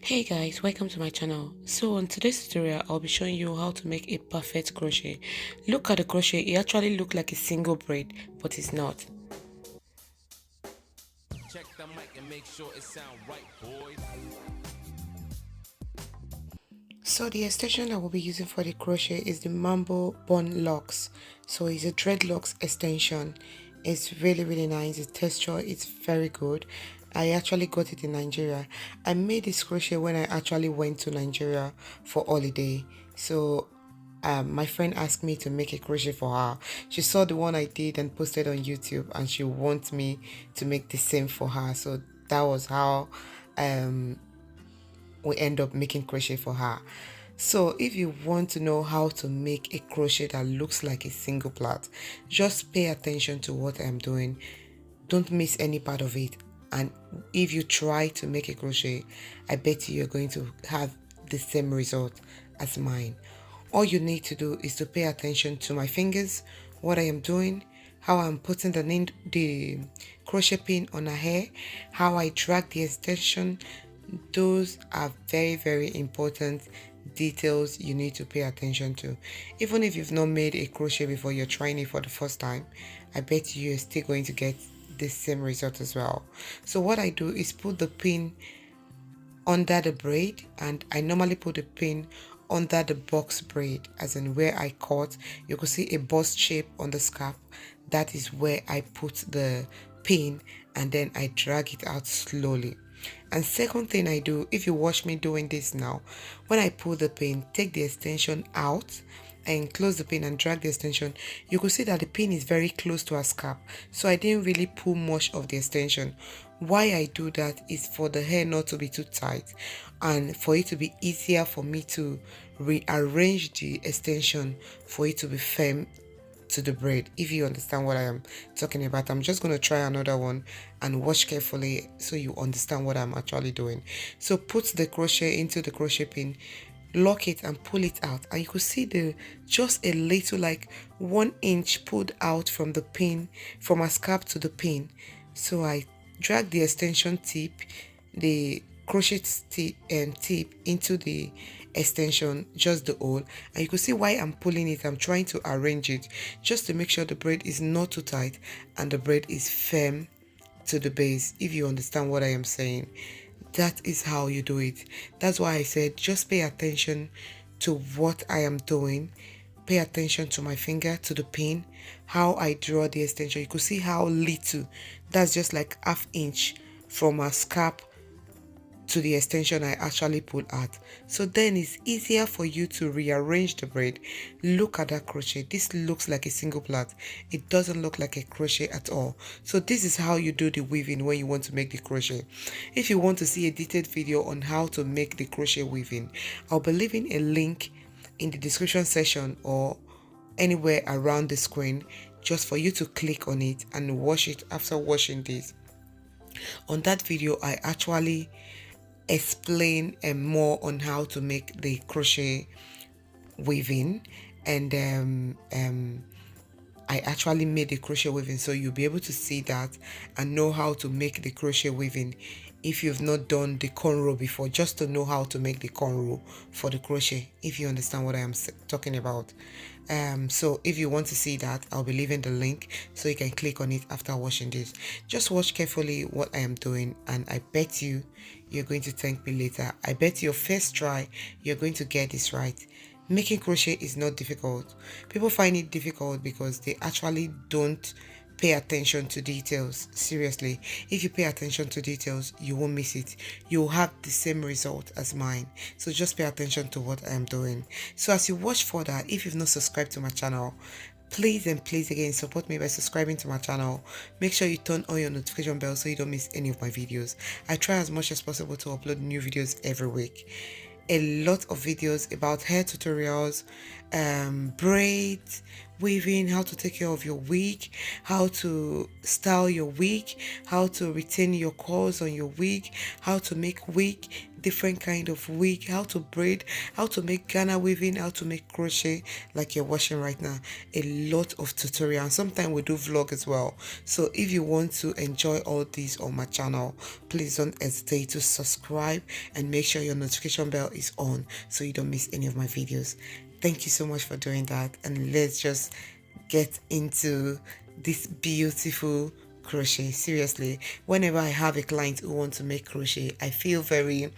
Hey guys, welcome to my channel. So on today's tutorial, I'll be showing you how to make a perfect crochet. Look at the crochet, it actually looks like a single braid, but it's not. Check the mic and make sure it sound right, boys. So the extension I will be using for the crochet is the Mambo Bun Locks. So it's a dreadlocks extension. It's really nice. The texture is very good. I actually got it in Nigeria. I made this crochet when I actually went to Nigeria for holiday. So my friend asked me to make a crochet for her. She saw the one I did and posted on YouTube, and she wants me to make the same for her. So that was how we end up making crochet for her. So if you want to know how to make a crochet that looks like a single plait, just pay attention to what I'm doing. Don't miss any part of it. And if you try to make a crochet, I bet you're going to have the same result as mine. All you need to do is to pay attention to my fingers, what I am doing, how I'm putting the crochet pin on her hair, how I drag the extension. Those are very important details you need to pay attention to. Even if you've not made a crochet before, you're trying it for the first time, I bet you're still going to get the same result as well. So what I do is put the pin under the braid, and I normally put the pin under the box braid, as in where I cut. You can see a bust shape on the scarf. That is where I put the pin, and then I drag it out slowly. And second thing I do, if you watch me doing this now, when I pull the pin, take the extension out and close the pin and drag the extension, you could see that the pin is very close to her scalp, so I didn't really pull much of the extension. Why I do that is for the hair not to be too tight and for it to be easier for me to rearrange the extension for it to be firm to the braid. If you understand what I am talking about, I'm just going to try another one and watch carefully so you understand what I'm actually doing. So put the crochet into the crochet pin, lock it and pull it out, and you could see the just a little, like 1 inch pulled out from the pin, from a scalp to the pin. So I drag the extension tip, the crochet tip into the extension, just the hole, and you can see why I'm pulling it. I'm trying to arrange it just to make sure the braid is not too tight and the braid is firm to the base. If you understand what I am saying, that is how you do it. That's why I said just pay attention to what I am doing. Pay attention to my finger, to the pin, how I draw the extension. You could see how little, that's just like ½ inch from a scalp to the extension I actually pulled out. So then it's easier for you to rearrange the braid. Look at that crochet. This looks like a single plait. It doesn't look like a crochet at all. So this is how you do the weaving when you want to make the crochet. If you want to see a detailed video on how to make the crochet weaving, I'll be leaving a link in the description section or anywhere around the screen just for you to click on it and watch it. After watching this, on that video I actually explain more on how to make the crochet weaving, and I actually made the crochet weaving, so you'll be able to see that and know how to make the crochet weaving if you've not done the cornrow before, just to know how to make the cornrow for the crochet, if you understand what I am talking about. So if you want to see that, I'll be leaving the link so you can click on it after watching this. Just watch carefully what I am doing, and I bet you're going to thank me later. I bet your first try you're going to get this right. Making crochet is not difficult. People find it difficult because they actually don't pay attention to details. Seriously, if you pay attention to details, you won't miss it. You'll have the same result as mine. So just pay attention to what I am doing. So as you watch further, if you've not subscribed to my channel, please and please again support me by subscribing to my channel. Make sure you turn on your notification bell so you don't miss any of my videos. I try as much as possible to upload new videos every week. A lot of videos about hair tutorials, braids, weaving, how to take care of your wig, how to style your wig, how to retain your curls on your wig, how to make wig, different kind of wig, how to braid, how to make Ghana weaving, how to make crochet like you're watching right now. A lot of tutorial, and sometimes we do vlog as well. So if you want to enjoy all these on my channel, please don't hesitate to subscribe and make sure your notification bell is on so you don't miss any of my videos. Thank you so much for doing that, and let's just get into this beautiful crochet. Seriously, whenever I have a client who wants to make crochet, I feel very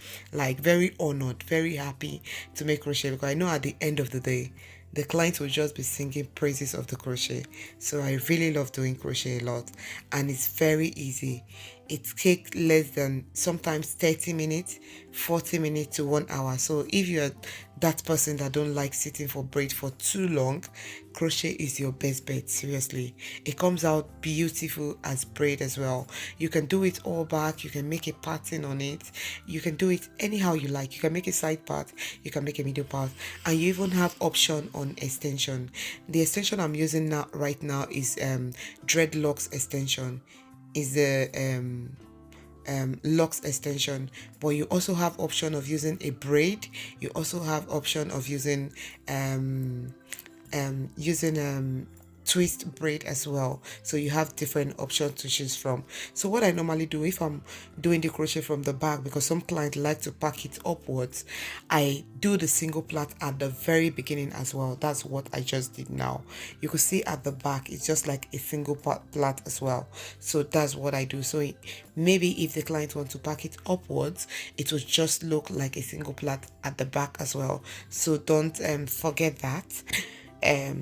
honored, very happy to make crochet, because I know at the end of the day the client will just be singing praises of the crochet. So I really love doing crochet a lot, and it's very easy. It takes less than sometimes 30 minutes, 40 minutes to 1 hour. So if you're that person that don't like sitting for braid for too long, crochet is your best bet. Seriously, it comes out beautiful as braid as well. You can do it all back, you can make a pattern on it, you can do it anyhow you like. You can make a side part, you can make a middle part, and you even have option on extension. The extension I'm using now right now is dreadlocks extension, is the locks extension, but you also have option of using a braid. You also have option of using twist braid as well. So you have different options to choose from. So what I normally do if I'm doing the crochet from the back, because some clients like to pack it upwards, I do the single plait at the very beginning as well. That's what I just did now. You could see at the back it's just like a single plait as well. So that's what I do. So maybe if the client wants to pack it upwards, it will just look like a single plait at the back as well. So don't forget that.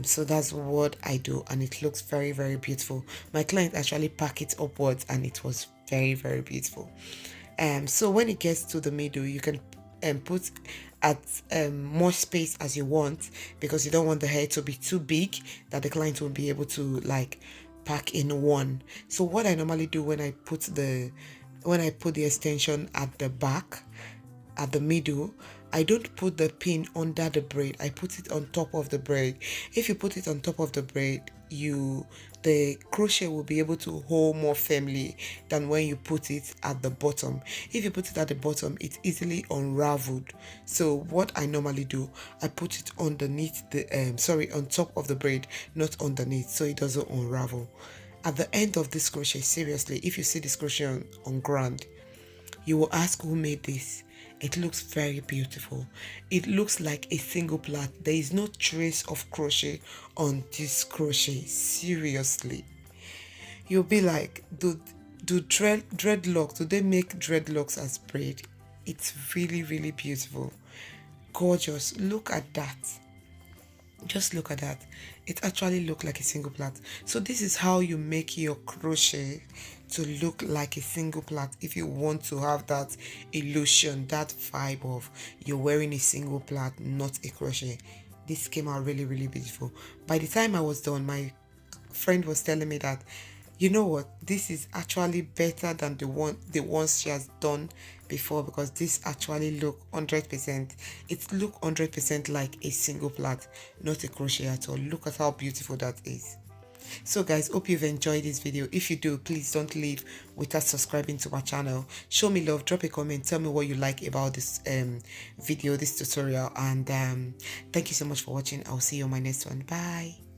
So that's what I do, and it looks very, very beautiful. My client actually packed it upwards, and it was very, very beautiful. So when it gets to the middle, you can put at more space as you want, because you don't want the hair to be too big that the client won't be able to like pack in one. So what I normally do when I put the extension at the back, at the middle, I don't put the pin under the braid, I put it on top of the braid. If you put it on top of the braid, the crochet will be able to hold more firmly than when you put it at the bottom. If you put it at the bottom, it's easily unraveled. So what I normally do, I put it underneath the on top of the braid, not underneath, so it doesn't unravel. At the end of this crochet, seriously, if you see this crochet on ground, you will ask who made this. It looks very beautiful. It looks like a single plait. There is no trace of crochet on this crochet. Seriously, you'll be like, do dreadlocks, do they make dreadlocks as braid? It's really, really beautiful, gorgeous. Look at that. Just look at that. It actually looks like a single plait. So this is how you make your crochet to look like a single plait. If you want to have that illusion, that vibe of you're wearing a single plait, not a crochet, this came out really, really beautiful. By the time I was done, my friend was telling me that, you know what, this is actually better than the ones she has done before, because this actually look 100%, it look 100% like a single plait, not a crochet at all. Look at how beautiful that is. So guys, hope you've enjoyed this video. If you do, please don't leave without subscribing to my channel. Show me love, drop a comment, tell me what you like about this video, this tutorial, and thank you so much for watching. I'll see you on my next one. Bye.